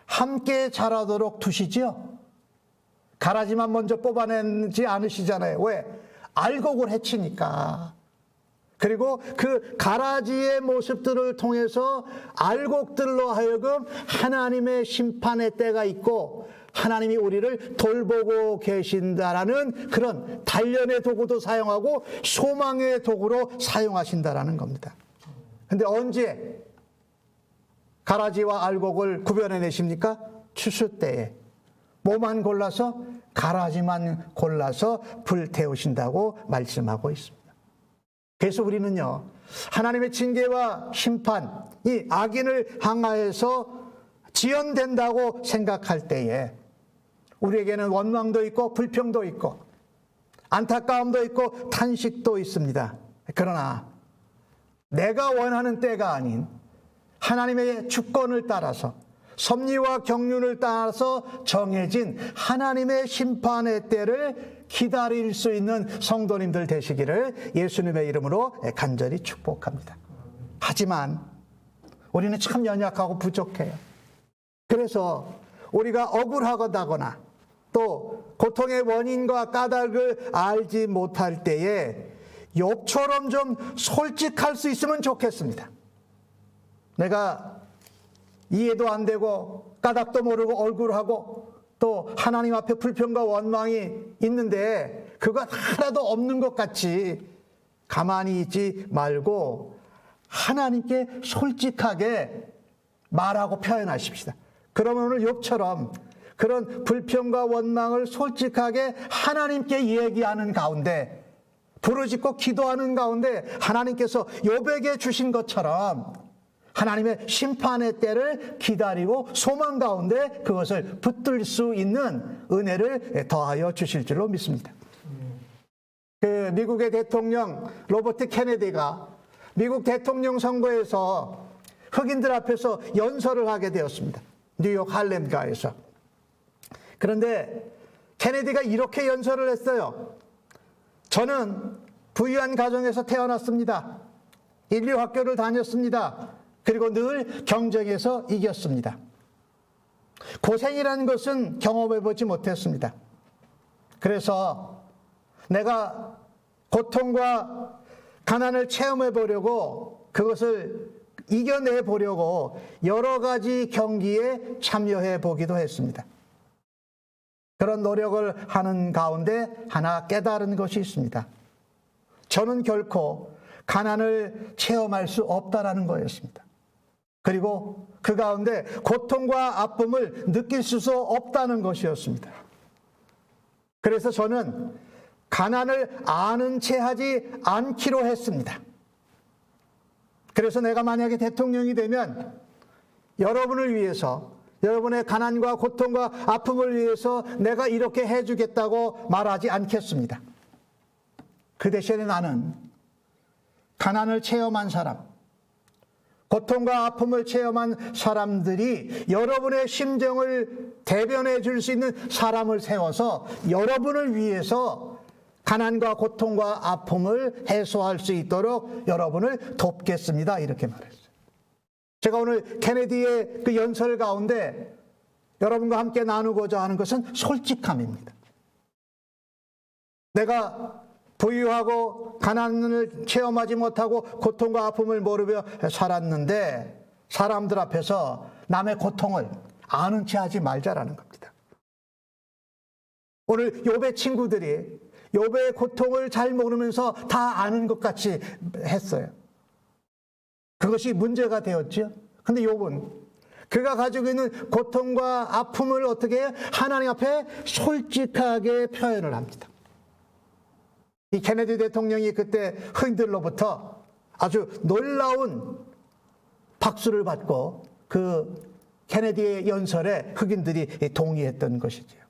함께 자라도록 두시지요. 가라지만 먼저 뽑아내지 않으시잖아요. 왜? 알곡을 해치니까. 그리고 그 가라지의 모습들을 통해서 알곡들로 하여금 하나님의 심판의 때가 있고 하나님이 우리를 돌보고 계신다라는 그런 단련의 도구도 사용하고 소망의 도구로 사용하신다라는 겁니다. 근데 언제 가라지와 알곡을 구별해내십니까? 추수 때에 모만 골라서 가라지만 골라서 불태우신다고 말씀하고 있습니다. 그래서 우리는요, 하나님의 징계와 심판이 악인을 향하여서 지연된다고 생각할 때에 우리에게는 원망도 있고 불평도 있고 안타까움도 있고 탄식도 있습니다. 그러나 내가 원하는 때가 아닌 하나님의 주권을 따라서 섭리와 경륜을 따라서 정해진 하나님의 심판의 때를 기다릴 수 있는 성도님들 되시기를 예수님의 이름으로 간절히 축복합니다. 하지만 우리는 참 연약하고 부족해요. 그래서 우리가 억울하거나 또 고통의 원인과 까닭을 알지 못할 때에 욥처럼 좀 솔직할 수 있으면 좋겠습니다. 내가 이해도 안 되고 까닭도 모르고 억울하고 또 하나님 앞에 불평과 원망이 있는데 그거 하나도 없는 것 같이 가만히 있지 말고 하나님께 솔직하게 말하고 표현하십시다. 그러면 오늘 욥처럼 그런 불평과 원망을 솔직하게 하나님께 얘기하는 가운데 부르짖고 기도하는 가운데 하나님께서 욥에게 주신 것처럼 하나님의 심판의 때를 기다리고 소망 가운데 그것을 붙들 수 있는 은혜를 더하여 주실 줄로 믿습니다. 그 미국의 대통령 로버트 케네디가 미국 대통령 선거에서 흑인들 앞에서 연설을 하게 되었습니다. 뉴욕 할렘가에서. 그런데 케네디가 이렇게 연설을 했어요. 저는 부유한 가정에서 태어났습니다. 인류 학교를 다녔습니다. 그리고 늘 경쟁에서 이겼습니다. 고생이라는 것은 경험해보지 못했습니다. 그래서 내가 고통과 가난을 체험해보려고 그것을 이겨내보려고 여러 가지 경기에 참여해보기도 했습니다. 그런 노력을 하는 가운데 하나 깨달은 것이 있습니다. 저는 결코 가난을 체험할 수 없다라는 거였습니다. 그리고 그 가운데 고통과 아픔을 느낄 수 없다는 것이었습니다. 그래서 저는 가난을 아는 채 하지 않기로 했습니다. 그래서 내가 만약에 대통령이 되면 여러분을 위해서, 여러분의 가난과 고통과 아픔을 위해서 내가 이렇게 해주겠다고 말하지 않겠습니다. 그 대신에 나는 가난을 체험한 사람, 고통과 아픔을 체험한 사람들이 여러분의 심정을 대변해 줄 수 있는 사람을 세워서 여러분을 위해서 가난과 고통과 아픔을 해소할 수 있도록 여러분을 돕겠습니다. 이렇게 말했어요. 제가 오늘 케네디의 그 연설 가운데 여러분과 함께 나누고자 하는 것은 솔직함입니다. 내가 부유하고 가난을 체험하지 못하고 고통과 아픔을 모르며 살았는데 사람들 앞에서 남의 고통을 아는 채 하지 말자라는 겁니다. 오늘 욥의 친구들이 욥의 고통을 잘 모르면서 다 아는 것 같이 했어요. 그것이 문제가 되었죠. 근데 욥은 그가 가지고 있는 고통과 아픔을 어떻게 해요? 하나님 앞에 솔직하게 표현을 합니다. 이 케네디 대통령이 그때 흑인들로부터 아주 놀라운 박수를 받고 그 케네디의 연설에 흑인들이 동의했던 것이지요.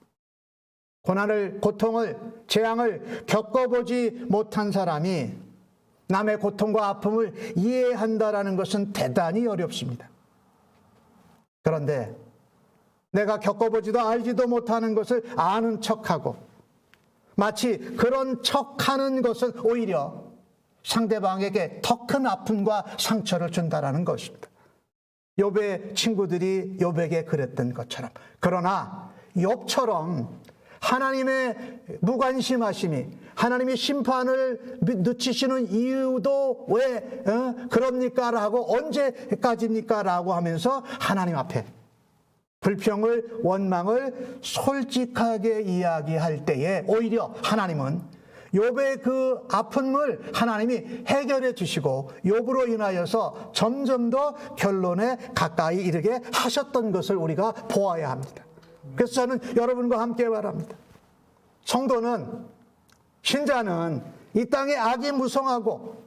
고난을, 고통을, 재앙을 겪어보지 못한 사람이 남의 고통과 아픔을 이해한다라는 것은 대단히 어렵습니다. 그런데 내가 겪어보지도 알지도 못하는 것을 아는 척하고 마치 그런 척하는 것은 오히려 상대방에게 더 큰 아픔과 상처를 준다라는 것입니다. 욥의 친구들이 욥에게 그랬던 것처럼. 그러나 욥처럼 하나님의 무관심하심이, 하나님의 심판을 늦추시는 이유도 왜 그럽니까? 라고, 언제까지입니까? 라고 하면서 하나님 앞에 불평을, 원망을 솔직하게 이야기할 때에 오히려 하나님은 욥의 그 아픔을 하나님이 해결해 주시고 욥으로 인하여서 점점 더 결론에 가까이 이르게 하셨던 것을 우리가 보아야 합니다. 그래서 저는 여러분과 함께 바랍니다. 성도는, 신자는 이 땅에 악이 무성하고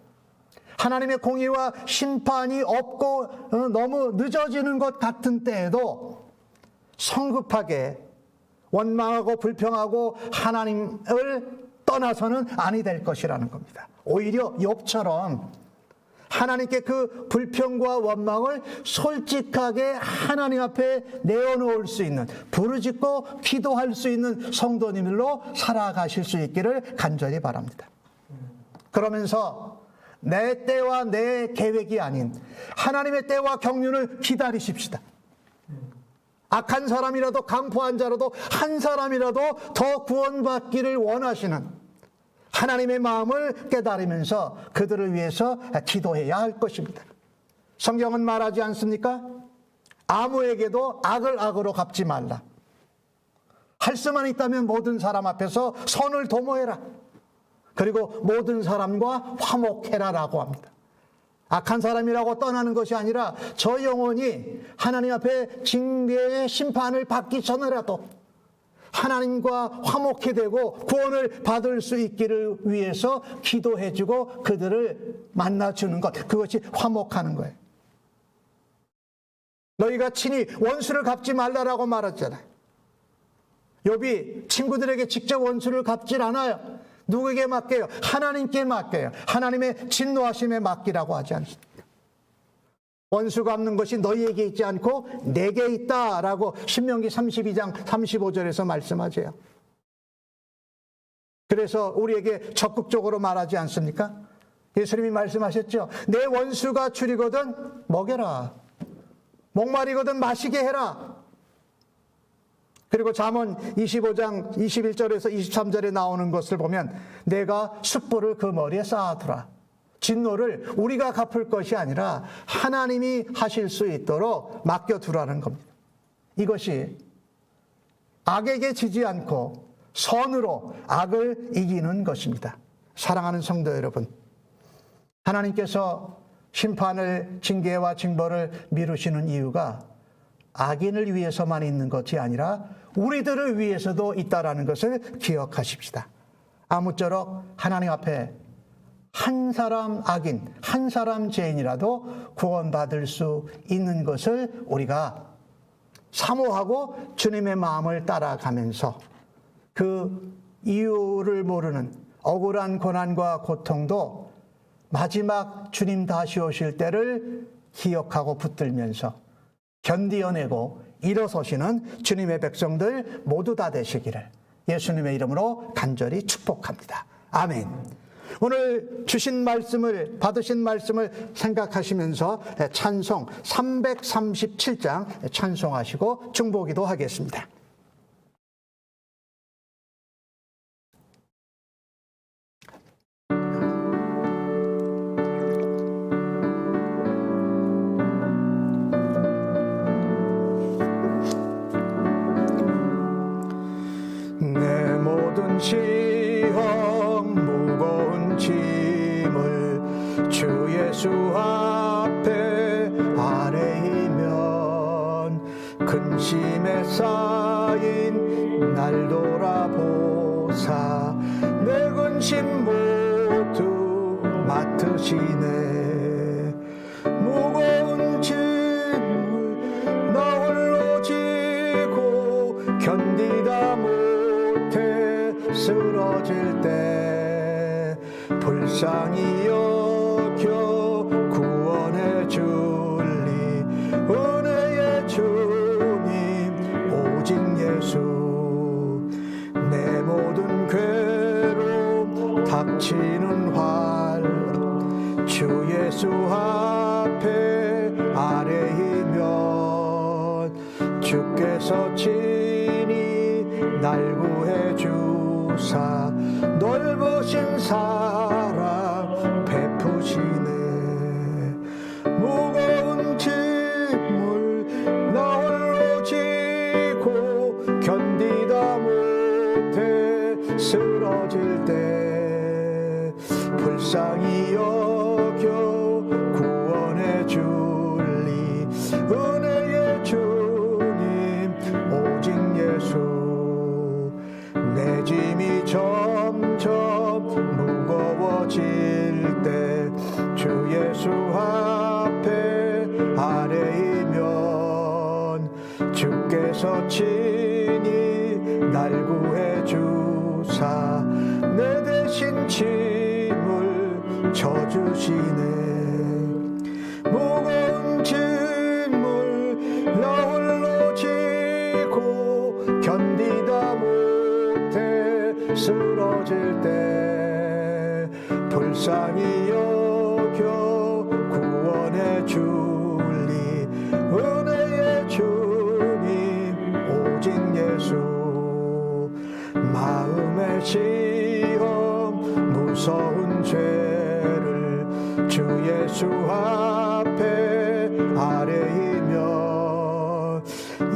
하나님의 공의와 심판이 없고 너무 늦어지는 것 같은 때에도 성급하게 원망하고 불평하고 하나님을 떠나서는 아니 될 것이라는 겁니다. 오히려 욥처럼 하나님께 그 불평과 원망을 솔직하게 하나님 앞에 내어놓을 수 있는, 부르짖고 기도할 수 있는 성도님들로 살아가실 수 있기를 간절히 바랍니다. 그러면서 내 때와 내 계획이 아닌 하나님의 때와 경륜을 기다리십시다. 악한 사람이라도, 강포한 자라도, 한 사람이라도 더 구원받기를 원하시는 하나님의 마음을 깨달으면서 그들을 위해서 기도해야 할 것입니다. 성경은 말하지 않습니까? 아무에게도 악을 악으로 갚지 말라. 할 수만 있다면 모든 사람 앞에서 선을 도모해라. 그리고 모든 사람과 화목해라라고 합니다. 악한 사람이라고 떠나는 것이 아니라 저 영혼이 하나님 앞에 징계의 심판을 받기 전에라도 하나님과 화목해 되고 구원을 받을 수 있기를 위해서 기도해주고 그들을 만나주는 것, 그것이 화목하는 거예요. 너희가 친히 원수를 갚지 말라라고 말했잖아요. 욥이 친구들에게 직접 원수를 갚질 않아요. 누구에게 맡겨요? 하나님께 맡겨요. 하나님의 진노하심에 맡기라고 하지 않습니까? 원수 갚는 것이 너희에게 있지 않고 내게 있다라고 신명기 32장 35절에서 말씀하세요. 그래서 우리에게 적극적으로 말하지 않습니까? 예수님이 말씀하셨죠. 내 원수가 줄이거든 먹여라. 목마르거든 마시게 해라. 그리고 잠언 25장 21절에서 23절에 나오는 것을 보면 내가 숯불을 그 머리에 쌓아두라. 진노를 우리가 갚을 것이 아니라 하나님이 하실 수 있도록 맡겨두라는 겁니다. 이것이 악에게 지지 않고 선으로 악을 이기는 것입니다. 사랑하는 성도 여러분, 하나님께서 심판을, 징계와 징벌을 미루시는 이유가 악인을 위해서만 있는 것이 아니라 우리들을 위해서도 있다라는 것을 기억하십시다. 아무쪼록 하나님 앞에 한 사람 악인, 한 사람 죄인이라도 구원받을 수 있는 것을 우리가 사모하고 주님의 마음을 따라가면서 그 이유를 모르는 억울한 고난과 고통도 마지막 주님 다시 오실 때를 기억하고 붙들면서 견디어내고 일어서시는 주님의 백성들 모두 다 되시기를 예수님의 이름으로 간절히 축복합니다. 아멘. 오늘 주신 말씀을, 받으신 말씀을 생각하시면서 찬송 337장 찬송하시고 중보기도 하겠습니다. 내 모든 시험 무거운 짐을 주 예수 앞에 아뢰이면 근심에 쌓인 날 돌아보사 내 근심 모두 맡으시네. 무거운 짐을 나 홀로 지고 견디다 못해 쓰러질 때 불쌍히 여 닥치는 활 주 예수 앞에 아뢰이면 주께서 친히 날 구해 주사 넓으신 사랑 베푸시네. 무거운 짐을 나 홀로 지고 견디다 못해 쓰러질 때 불쌍히 여겨 구원해 줄리 은혜의 주님 오직 예수. 내 짐이 점점 무거워질 때 주 예수 앞에 아뢰이면 주께서 친히 날 구해 주사 내 대신 짐을 져주시네. 무거운 짐을 나 홀로 지고 견디다 못해 쓰러질 때 불쌍히 여겨 구원해 줄리 은혜의 주님 오직 예수. 마음의 시험 무서운 죄를 주 예수 앞에 아뢰이면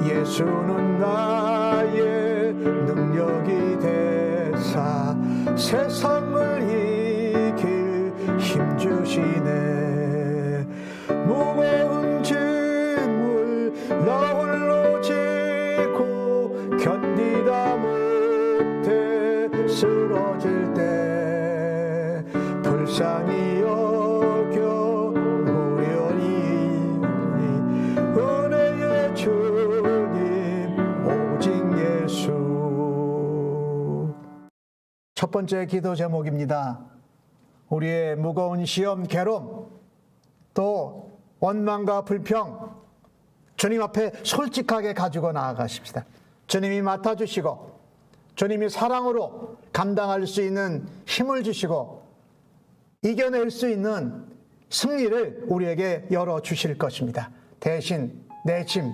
예수는 나의 능력이 되사 세상을 이길 힘 주시네. 무거운 짐을 나 홀로 지고 견디다 못해 쓰러질 때 불쌍히 여겨 우려니 은혜의 주님 오직 예수. 첫 번째 기도 제목입니다. 우리의 무거운 시험, 괴로움, 또 원망과 불평 주님 앞에 솔직하게 가지고 나아가십시다. 주님이 맡아주시고 주님이 사랑으로 감당할 수 있는 힘을 주시고 이겨낼 수 있는 승리를 우리에게 열어주실 것입니다. 대신 내 짐,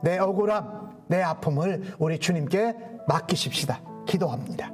내 억울함, 내 아픔을 우리 주님께 맡기십시다. 기도합니다.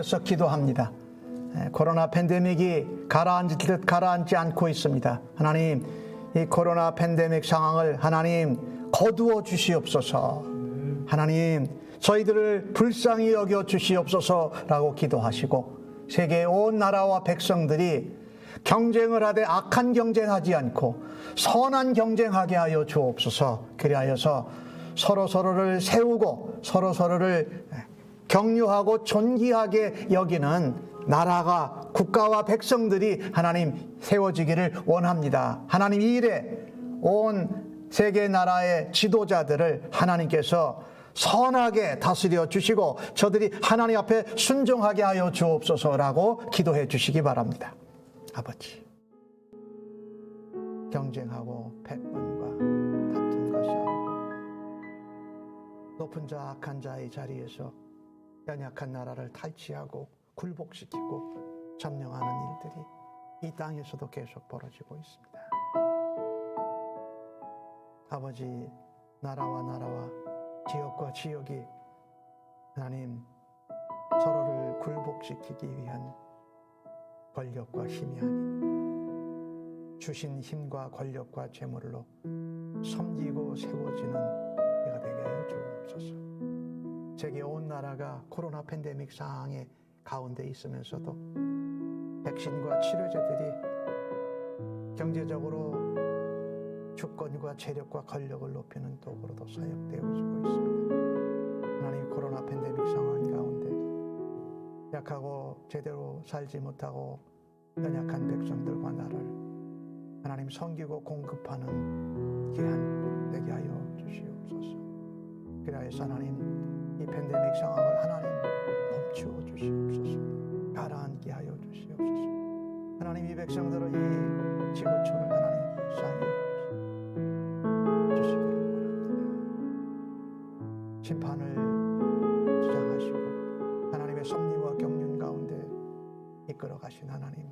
위해서 기도합니다. 코로나 팬데믹이 가라앉을 듯 가라앉지 않고 있습니다. 하나님, 이 코로나 팬데믹 상황을 하나님 거두어 주시옵소서. 하나님, 저희들을 불쌍히 여겨 주시옵소서라고 기도하시고 세계의 온 나라와 백성들이 경쟁을 하되 악한 경쟁하지 않고 선한 경쟁하게 하여 주옵소서. 그리하여서 서로서로를 세우고 서로서로를 격려하고 존귀하게 여기는 나라가 국가와 백성들이 하나님 세워지기를 원합니다. 하나님 이 일에 온 세계 나라의 지도자들을 하나님께서 선하게 다스려 주시고 저들이 하나님 앞에 순종하게 하여 주옵소서라고 기도해 주시기 바랍니다. 아버지, 경쟁하고 패권과 다툼과 싸우고 높은 자 악한 자의 자리에서 연약한 나라를 탈취하고 굴복시키고 점령하는 일들이 이 땅에서도 계속 벌어지고 있습니다. 아버지, 나라와 지역과 지역이 하나님 서로를 굴복시키기 위한 권력과 힘이 아닌 주신 힘과 권력과 재물로 섬기고 세워지는 때가 되게 하여 주옵소서. 세계 온 나라가 코로나 팬데믹 상황의 가운데 있으면서도 백신과 치료제들이 경제적으로 주권과 재력과 권력을 높이는 도구로도 사용되어지고 있습니다. 하나님, 코로나 팬데믹 상황 가운데 약하고 제대로 살지 못하고 연약한 백성들과 나를 하나님 섬기고 공급하는 기한 되게 하여 주시옵소서. 그래서 하나님, 이 팬데믹 상황을 하나님 멈추어 주시옵소서. 가라앉게 하여 주시옵소서. 하나님, 이 백성들의 이 지구촌을 하나님 불쌍히 주시기를 원합니다. 심판을 주장하시고 하나님의 섭리와 경륜 가운데 이끌어 가신 하나님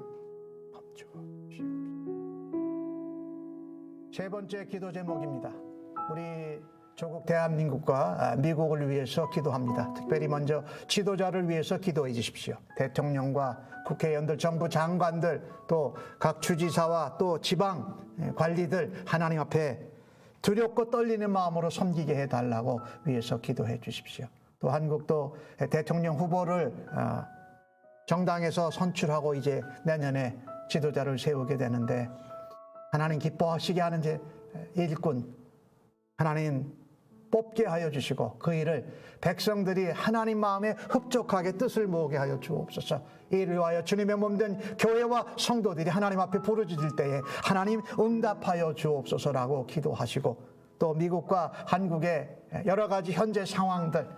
멈추어 주시옵소서. 세 번째 기도 제목입니다. 우리 조국 대한민국과 미국을 위해서 기도합니다. 특별히 먼저 지도자를 위해서 기도해 주십시오. 대통령과 국회의원들, 정부 장관들, 또 각 주지사와 또 지방 관리들 하나님 앞에 두렵고 떨리는 마음으로 섬기게 해달라고 위해서 기도해 주십시오. 또 한국도 대통령 후보를 정당에서 선출하고 이제 내년에 지도자를 세우게 되는데 하나님 기뻐하시게 하는 일꾼 하나님 뽑게 하여 주시고 그 일을 백성들이 하나님 마음에 흡족하게 뜻을 모으게 하여 주옵소서. 이를 위하여 주님의 몸된 교회와 성도들이 하나님 앞에 부르짖을 때에 하나님 응답하여 주옵소서라고 기도하시고, 또 미국과 한국의 여러 가지 현재 상황들,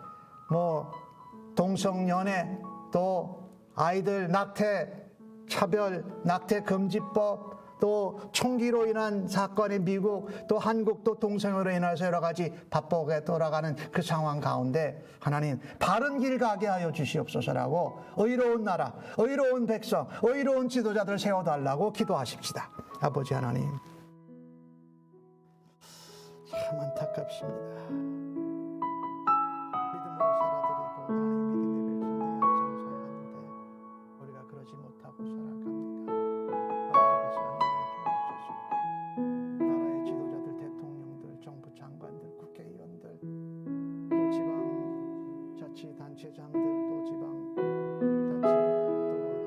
동성연애, 또 아이들 낙태 차별, 낙태 금지법, 또 총기로 인한 사건이 미국, 또 한국, 또 동성애로 인해서 여러 가지 바쁘게 돌아가는 그 상황 가운데 하나님 바른 길 가게 하여 주시옵소서라고 의로운 나라, 의로운 백성, 의로운 지도자들 세워달라고 기도하십시다. 아버지 하나님, 참 안타깝습니다. 믿음으로 살아드리고 하나님 믿음의 백성들이 앞장서야 하는데 우리가 그러지 못하고 살아갑니다. 나라의 지도자들, 대통령들, 정부 장관들, 국회의원들, 또 지방자치단체장들, 또 지방자치, 또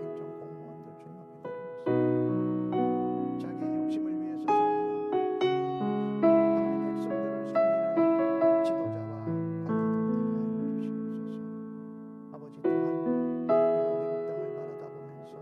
행정공무원들 주님 앞에 드리겠습니다. 자기의 욕심을 위해서 살지 않고 하나님 백성들을 섬기는 지도자와 관리들을 되게 하여 주시옵소서. 아버지, 또한 이번 미국 땅을 바라다보면서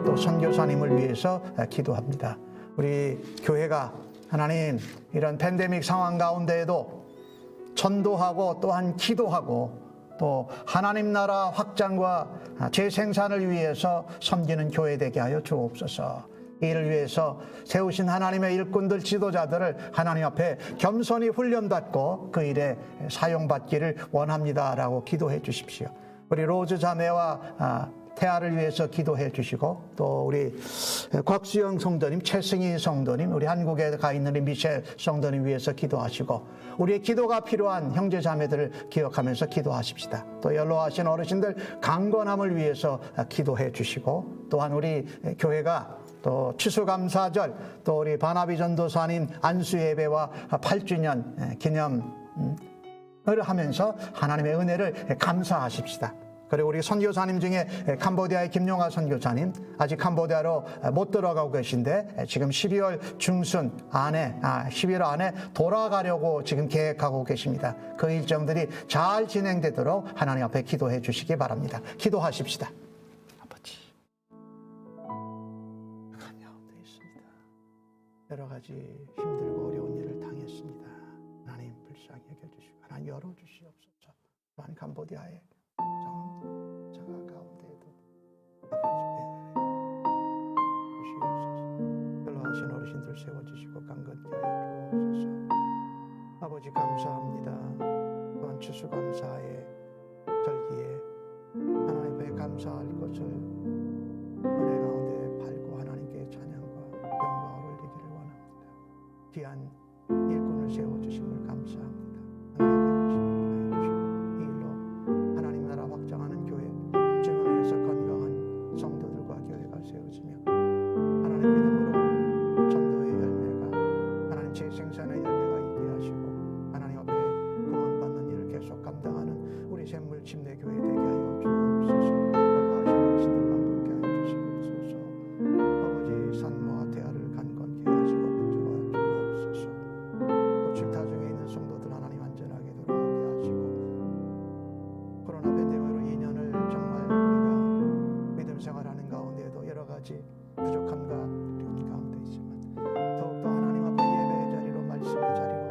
또 선교사님을 위해서 기도합니다. 우리 교회가 하나님 이런 팬데믹 상황 가운데에도 전도하고 또한 기도하고 또 하나님 나라 확장과 재생산을 위해서 섬기는 교회 되게 하여 주옵소서. 이를 위해서 세우신 하나님의 일꾼들, 지도자들을 하나님 앞에 겸손히 훈련받고 그 일에 사용받기를 원합니다라고 기도해 주십시오. 우리 로즈 자매와 태아를 위해서 기도해 주시고, 또 우리 곽수영 성도님, 최승희 성도님, 우리 한국에 가 있는 우리 미셸 성도님 위해서 기도하시고, 우리의 기도가 필요한 형제 자매들을 기억하면서 기도하십시다. 또 연로하신 어르신들 강건함을 위해서 기도해 주시고, 또한 우리 교회가 또 추수감사절, 또 우리 바나비 전도사님 안수예배와 8주년 기념을 하면서 하나님의 은혜를 감사하십시다. 그리고 우리 선교사님 중에 캄보디아의 김용하 선교사님, 아직 캄보디아로 못 들어가고 계신데 지금 12월 중순 안에, 11월 안에 돌아가려고 지금 계획하고 계십니다. 그 일정들이 잘 진행되도록 하나님 앞에 기도해 주시기 바랍니다. 기도하십시다. 아버지, 북한 가운데 있습니다. 여러 가지 힘들고 어려운 일을 당했습니다. 하나님 불쌍히 여겨주시고 하나님 열어주시옵소서. 또한 캄보디아의 자가 가운데에도 아버지 연로하신 어르신들 세워주시고 강건케 하여 주옵소서. 아버지 감사합니다. 또한 추수감사의 절기에 하나님 앞에 감사할 것을 은혜 가운데 팔고 하나님께 찬양과 영광을 올리기를 원합니다. 귀한 일꾼을 세워주심을 감사합니다. 부족함과 어려운 가운데 있지만 더욱더 하나님 앞에 예배의 자리로 말씀의 자리로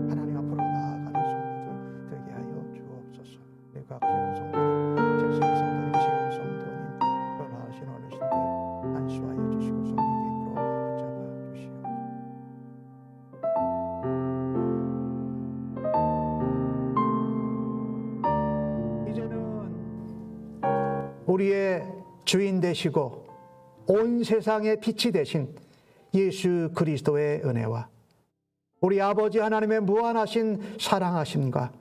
하나님 앞으로 나아가는 성도들 되게 하여 주옵소서. 우리 곽수영 성도님, 최승희 성도님, 최우 성도님, 연로하신 어르신들 안수하여 주시고 성령의 힘으로 붙잡아 주시옵소서. 이제는 우리의 주인 되시고 온 세상의 빛이 되신 예수 그리스도의 은혜와 우리 아버지 하나님의 무한하신 사랑하심과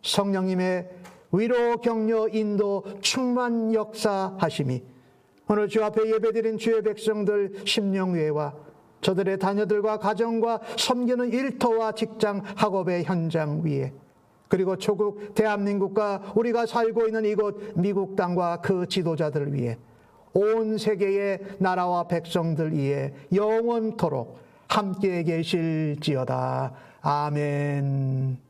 성령님의 위로 격려 인도 충만 역사하심이 오늘 주 앞에 예배드린 주의 백성들 심령회와 저들의 자녀들과 가정과 섬기는 일터와 직장 학업의 현장 위에 그리고 조국 대한민국과 우리가 살고 있는 이곳 미국 땅과 그 지도자들 위에 온 세계의 나라와 백성들 위에 영원토록 함께 계실지어다. 아멘.